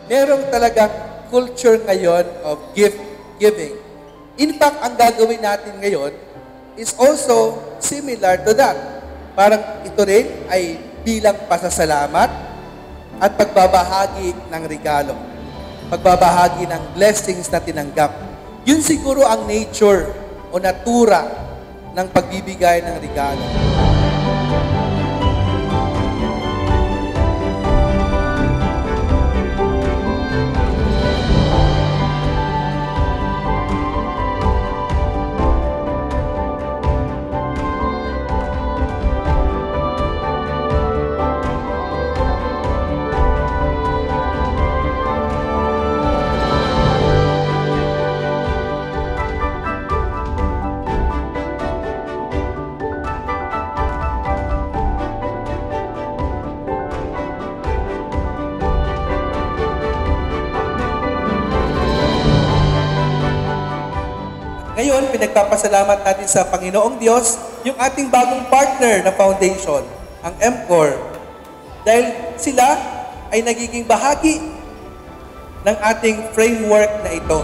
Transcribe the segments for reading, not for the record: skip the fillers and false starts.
merong talagang culture ngayon of gift giving. In fact, ang gagawin natin ngayon is also similar to that. Parang ito rin ay bilang pasasalamat at pagbabahagi ng regalo. Pagbabahagi ng blessings na tinanggap. Yun siguro ang nature o natura ng pagbibigay ng regalo. Ngayon, pinagpapasalamat natin sa Panginoong Diyos yung ating bagong partner na foundation, ang MCOR. Dahil sila ay nagiging bahagi ng ating framework na ito.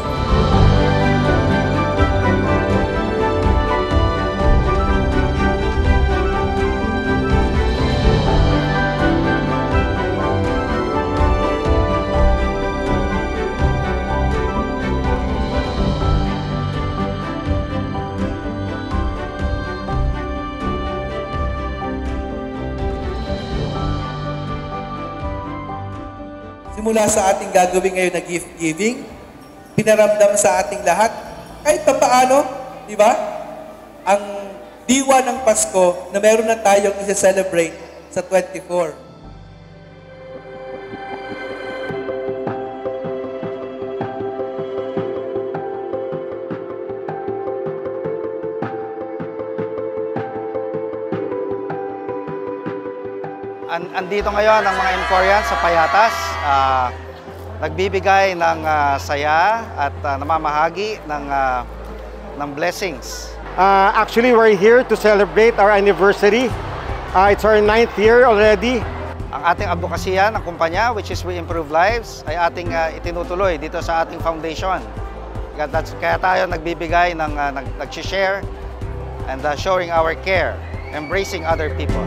Simula sa ating gagawin ngayon na gift giving, pinaramdam sa ating lahat, kahit pa paano, di ba? Ang diwa ng Pasko na meron na tayong isa-celebrate sa 24. Andito ngayon ang mga Emcorians sa Payatas, nagbibigay ng saya at namamahagi ng blessings. Actually, we're here to celebrate our anniversary. It's our 9th year already. Ang ating advokasya ng kumpanya, which is We Improve Lives, ay ating itinutuloy dito sa ating foundation. Kaya tayo nagbibigay, nag-share, and showing our care, embracing other people.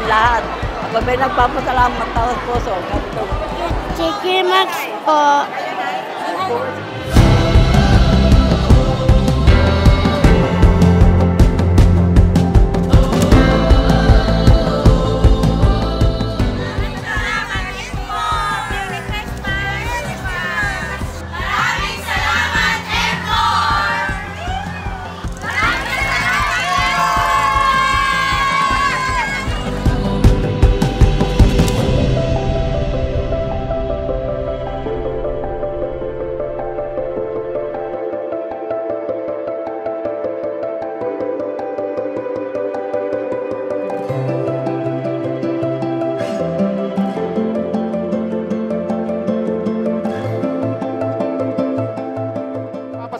Lahat. Ako ba'y nagpapasalamat tawad puso. Sige, Max po.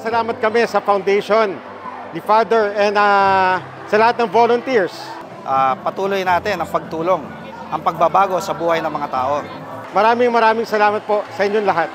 Salamat kami sa foundation, ni Father, and sa lahat ng volunteers. Patuloy natin ang pagtulong, ang pagbabago sa buhay ng mga tao. Maraming salamat po sa inyong lahat.